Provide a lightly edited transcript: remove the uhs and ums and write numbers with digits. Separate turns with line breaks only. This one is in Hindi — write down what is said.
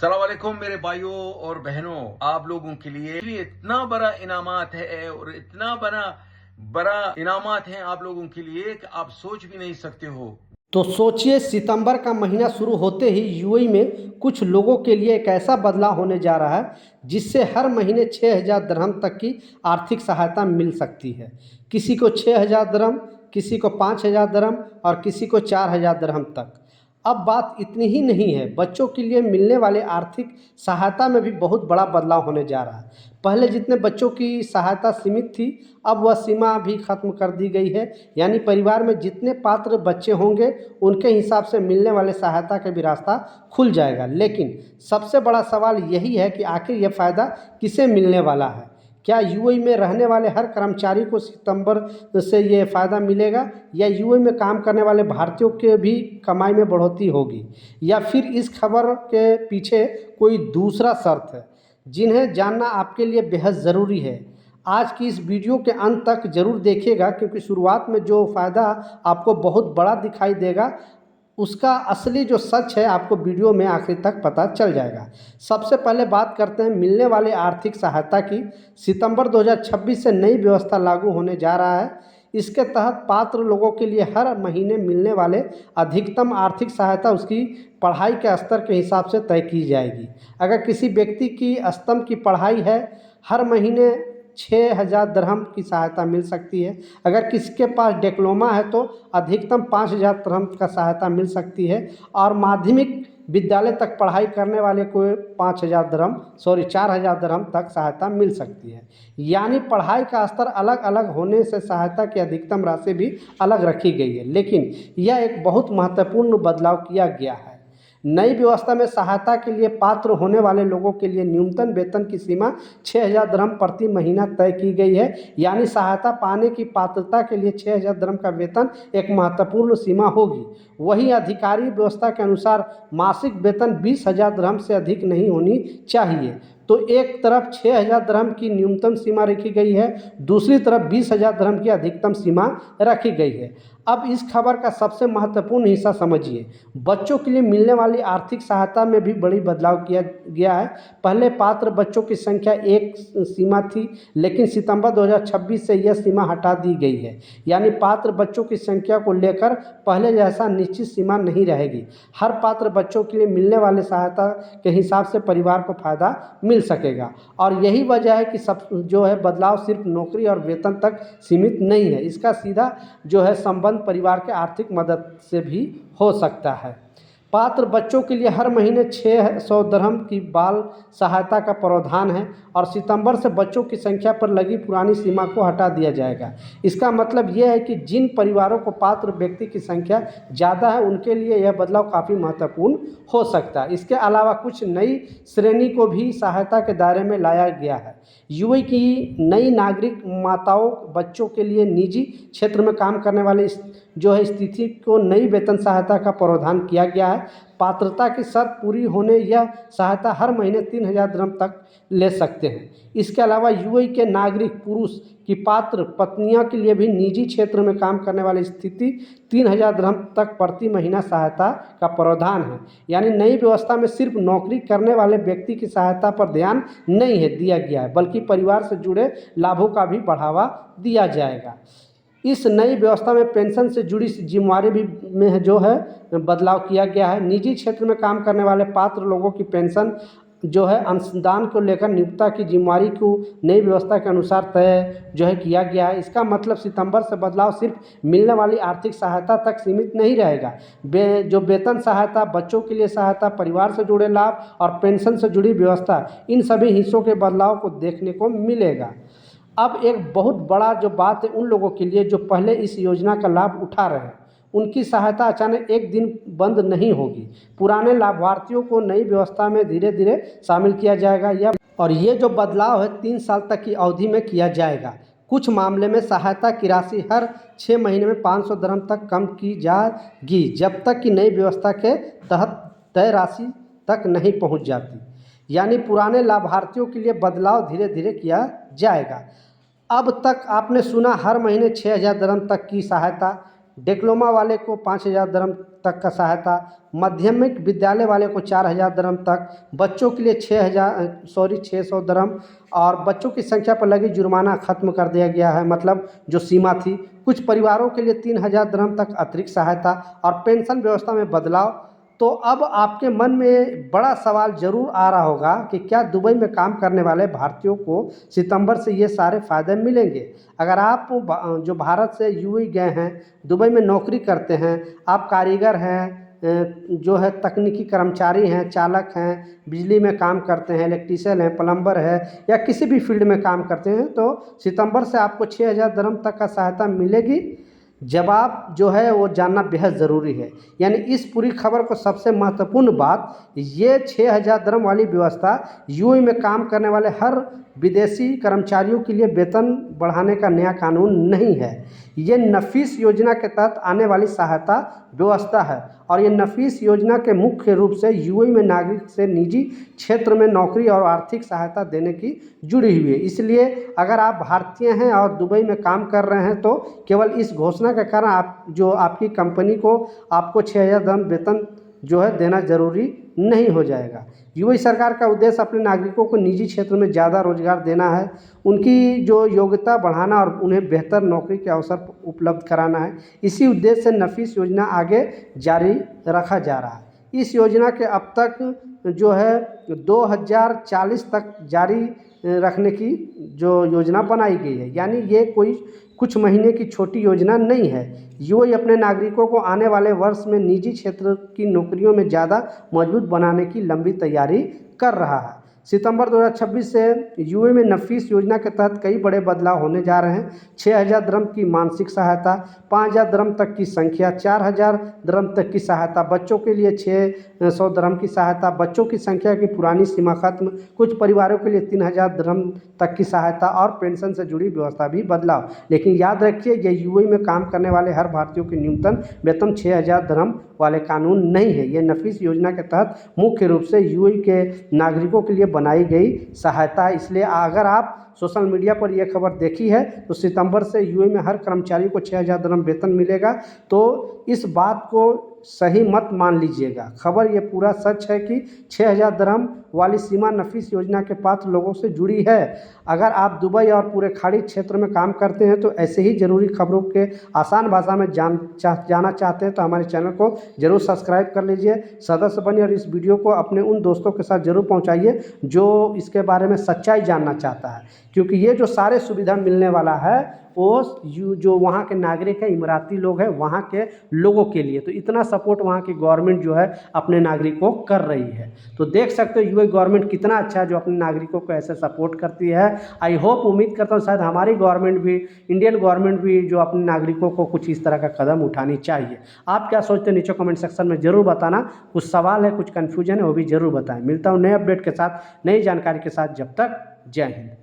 अस्सलाम वालेकुम मेरे भाइयों और बहनों, आप लोगों के लिए इतना बड़ा इनामात है और इतना बड़ा बड़ा इनामात है आप लोगों के लिए कि आप सोच भी नहीं सकते हो।
तो सोचिए, सितंबर का महीना शुरू होते ही यूएई में कुछ लोगों के लिए एक ऐसा बदलाव होने जा रहा है जिससे हर महीने 6,000 दिरहम तक की आर्थिक सहायता मिल सकती है। किसी को 6,000 दिरहम, किसी को 5,000 दिरहम और किसी को 4,000 दिरहम तक। अब बात इतनी ही नहीं है, बच्चों के लिए मिलने वाले आर्थिक सहायता में भी बहुत बड़ा बदलाव होने जा रहा है। पहले जितने बच्चों की सहायता सीमित थी, अब वह सीमा भी खत्म कर दी गई है। यानी परिवार में जितने पात्र बच्चे होंगे उनके हिसाब से मिलने वाले सहायता का भी रास्ता खुल जाएगा। लेकिन सबसे बड़ा सवाल यही है कि आखिर यह फ़ायदा किसे मिलने वाला है। क्या यूएई में रहने वाले हर कर्मचारी को सितंबर से ये फ़ायदा मिलेगा, या यूएई में काम करने वाले भारतीयों के भी कमाई में बढ़ोतरी होगी, या फिर इस खबर के पीछे कोई दूसरा शर्त है जिन्हें जानना आपके लिए बेहद ज़रूरी है। आज की इस वीडियो के अंत तक ज़रूर देखिएगा, क्योंकि शुरुआत में जो फ़ायदा आपको बहुत बड़ा दिखाई देगा, उसका असली जो सच है आपको वीडियो में आखिर तक पता चल जाएगा। सबसे पहले बात करते हैं मिलने वाले आर्थिक सहायता की। सितंबर 2026 से नई व्यवस्था लागू होने जा रहा है। इसके तहत पात्र लोगों के लिए हर महीने मिलने वाले अधिकतम आर्थिक सहायता उसकी पढ़ाई के स्तर के हिसाब से तय की जाएगी। अगर किसी व्यक्ति की स्तंभ की पढ़ाई है, हर महीने 6,000 दिरहम की सहायता मिल सकती है। अगर किसी के पास डिप्लोमा है तो अधिकतम 5,000 दिरहम का सहायता मिल सकती है। और माध्यमिक विद्यालय तक पढ़ाई करने वाले को 5,000 दिरहम 4,000 दिरहम तक सहायता मिल सकती है। यानी पढ़ाई का स्तर अलग अलग होने से सहायता की अधिकतम राशि भी अलग रखी गई है। लेकिन यह एक बहुत महत्वपूर्ण बदलाव किया गया है। नई व्यवस्था में सहायता के लिए पात्र होने वाले लोगों के लिए न्यूनतम वेतन की सीमा 6,000 दिरहम प्रति महीना तय की गई है। यानी सहायता पाने की पात्रता के लिए 6,000 दिरहम का वेतन एक महत्वपूर्ण सीमा होगी। वहीं आधिकारिक व्यवस्था के अनुसार मासिक वेतन 20,000 दिरहम से अधिक नहीं होनी चाहिए। तो एक तरफ 6,000 दिरहम की न्यूनतम सीमा रखी गई है, दूसरी तरफ 20,000 दिरहम की अधिकतम सीमा रखी गई है। अब इस खबर का सबसे महत्वपूर्ण हिस्सा समझिए। बच्चों के लिए मिलने वाली आर्थिक सहायता में भी बड़ी बदलाव किया गया है। पहले पात्र बच्चों की संख्या एक सीमा थी, लेकिन सितंबर 2026 से यह सीमा हटा दी गई है। यानी पात्र बच्चों की संख्या को लेकर पहले जैसा निश्चित सीमा नहीं रहेगी। हर पात्र बच्चों के लिए मिलने वाले सहायता के हिसाब से परिवार को फ़ायदा मिल सकेगा। और यही वजह है कि सब जो है बदलाव सिर्फ नौकरी और वेतन तक सीमित नहीं है। इसका सीधा जो है संबंध परिवार के आर्थिक मदद से भी हो सकता है। पात्र बच्चों के लिए हर महीने 600 दिरहम की बाल सहायता का प्रावधान है, और सितंबर से बच्चों की संख्या पर लगी पुरानी सीमा को हटा दिया जाएगा। इसका मतलब यह है कि जिन परिवारों को पात्र व्यक्ति की संख्या ज़्यादा है उनके लिए यह बदलाव काफ़ी महत्वपूर्ण हो सकता है। इसके अलावा कुछ नई श्रेणी को भी सहायता के दायरे में लाया गया है। यूएई की नई नागरिक माताओं बच्चों के लिए निजी क्षेत्र में काम करने वाले जो है स्थिति को नई वेतन सहायता का प्रावधान किया गया है। पात्रता की शर्त पूरी होने यह सहायता हर महीने 3,000 दिरहम तक ले सकते हैं। इसके अलावा यूएई के नागरिक पुरुष की पात्र पत्नियों के लिए भी निजी क्षेत्र में काम करने वाली स्थिति 3,000 दिरहम तक प्रति महीना सहायता का प्रावधान है। यानी नई व्यवस्था में सिर्फ नौकरी करने वाले व्यक्ति की सहायता पर ध्यान नहीं है दिया गया है, बल्कि परिवार से जुड़े लाभों का भी बढ़ावा दिया जाएगा। इस नई व्यवस्था में पेंशन से जुड़ी जिम्मेदारी भी में जो है बदलाव किया गया है। निजी क्षेत्र में काम करने वाले पात्र लोगों की पेंशन जो है अंशदान को लेकर नियोक्ता की जिम्मेदारी को नई व्यवस्था के अनुसार तय जो है किया गया है। इसका मतलब सितंबर से बदलाव सिर्फ मिलने वाली आर्थिक सहायता तक सीमित नहीं रहेगा। जो वेतन सहायता, बच्चों के लिए सहायता, परिवार से जुड़े लाभ और पेंशन से जुड़ी व्यवस्था, इन सभी हिस्सों के बदलाव को देखने को मिलेगा। अब एक बहुत बड़ा जो बात है उन लोगों के लिए जो पहले इस योजना का लाभ उठा रहे हैं, उनकी सहायता अचानक एक दिन बंद नहीं होगी। पुराने लाभार्थियों को नई व्यवस्था में धीरे धीरे शामिल किया जाएगा। और ये जो बदलाव है 3 साल तक की अवधि में किया जाएगा। कुछ मामले में सहायता की राशि हर 6 महीने में 500 दिरहम तक कम की जाएगी, जब तक कि नई व्यवस्था के तहत तय राशि तक नहीं पहुंच जाती। यानी पुराने लाभार्थियों के लिए बदलाव धीरे धीरे किया जाएगा। अब तक आपने सुना हर महीने 6,000 दिरहम तक की सहायता, डिप्लोमा वाले को 5,000 दिरहम तक का सहायता, माध्यमिक विद्यालय वाले को 4,000 दिरहम तक, बच्चों के लिए 600 दिरहम, और बच्चों की संख्या पर लगी जुर्माना खत्म कर दिया गया है, मतलब जो सीमा थी। कुछ परिवारों के लिए 3,000 दिरहम तक अतिरिक्त सहायता और पेंशन व्यवस्था में बदलाव। तो अब आपके मन में बड़ा सवाल ज़रूर आ रहा होगा कि क्या दुबई में काम करने वाले भारतीयों को सितंबर से ये सारे फ़ायदे मिलेंगे? अगर आप जो भारत से यूएई गए हैं, दुबई में नौकरी करते हैं, आप कारीगर हैं, जो है तकनीकी कर्मचारी हैं, चालक हैं, बिजली में काम करते हैं, इलेक्ट्रीशियन हैं, प्लम्बर है, या किसी भी फील्ड में काम करते हैं, तो सितंबर से आपको 6,000 दिरहम तक का सहायता मिलेगी। जवाब जो है वो जानना बेहद ज़रूरी है। यानी इस पूरी खबर को सबसे महत्वपूर्ण बात, ये 6,000 दिरहम वाली व्यवस्था यूएई में काम करने वाले हर विदेशी कर्मचारियों के लिए वेतन बढ़ाने का नया कानून नहीं है। ये नफीस योजना के तहत आने वाली सहायता व्यवस्था है, और ये नफीस योजना के मुख्य रूप से यूएई में नागरिक से निजी क्षेत्र में नौकरी और आर्थिक सहायता देने की जुड़ी हुई है। इसलिए अगर आप भारतीय हैं और दुबई में काम कर रहे हैं, तो केवल इस घोषणा के कारण आपकी कंपनी को आपको 6,000 दिरहम वेतन जो है देना ज़रूरी नहीं हो जाएगा। यूएई सरकार का उद्देश्य अपने नागरिकों को निजी क्षेत्र में ज़्यादा रोजगार देना है, उनकी जो योग्यता बढ़ाना और उन्हें बेहतर नौकरी के अवसर उपलब्ध कराना है। इसी उद्देश्य से नफीस योजना आगे जारी रखा जा रहा है। इस योजना के अब तक जो है 2040 तक जारी रखने की जो योजना बनाई गई है। यानी ये कोई कुछ महीने की छोटी योजना नहीं है। यूएई अपने नागरिकों को आने वाले वर्ष में निजी क्षेत्र की नौकरियों में ज़्यादा मजबूत बनाने की लंबी तैयारी कर रहा है। सितंबर 2026 से यूएई में नफीस योजना के तहत कई बड़े बदलाव होने जा रहे हैं। 6,000 दिरहम की मानसिक सहायता, 5,000 दिरहम तक की संख्या, 4,000 दिरहम तक की सहायता, बच्चों के लिए 600 दिरहम की सहायता, बच्चों की संख्या की पुरानी सीमा खत्म, कुछ परिवारों के लिए 3,000 दिरहम तक की सहायता और पेंशन से जुड़ी व्यवस्था भी बदलाव। लेकिन याद रखिए, ये यूएई में काम करने वाले हर भारतीयों की न्यूनतम वेतन 6,000 दिरहम वाले कानून नहीं है। ये नफीस योजना के तहत मुख्य रूप से यूएई के नागरिकों के लिए बनाई गई सहायता है। इसलिए अगर आप सोशल मीडिया पर यह खबर देखी है तो सितंबर से यूएई में हर कर्मचारी को 6,000 दिरहम वेतन मिलेगा, तो इस बात को सही मत मान लीजिएगा। खबर ये पूरा सच है कि 6,000 दिरहम वाली सीमा नफीस योजना के पात्र लोगों से जुड़ी है। अगर आप दुबई और पूरे खाड़ी क्षेत्र में काम करते हैं तो ऐसे ही ज़रूरी खबरों के आसान भाषा में जाना चाहते हैं तो हमारे चैनल को ज़रूर सब्सक्राइब कर लीजिए, सदस्य बनिए, और इस वीडियो को अपने उन दोस्तों के साथ ज़रूर पहुंचाइए जो इसके बारे में सच्चाई जानना चाहता है। क्योंकि ये जो सारे सुविधा मिलने वाला है वो जो वहाँ के नागरिक हैं, इमराती लोग हैं, वहाँ के लोगों के लिए, तो इतना सपोर्ट वहाँ की गवर्नमेंट जो है अपने नागरिकों को कर रही है। तो देख सकते हो यूएई गवर्नमेंट कितना अच्छा है जो अपने नागरिकों को ऐसे सपोर्ट करती है। आई होप, उम्मीद करता हूँ शायद हमारी गवर्नमेंट भी, इंडियन गवर्नमेंट भी जो अपने नागरिकों को कुछ इस तरह का कदम उठानी चाहिए। आप क्या सोचते हैं नीचे कमेंट सेक्शन में ज़रूर बताना। कुछ सवाल है, कुछ कन्फ्यूजन है, वो भी ज़रूर बताएं। मिलता हूँ नए अपडेट के साथ, नई जानकारी के साथ। जब तक जय हिंद।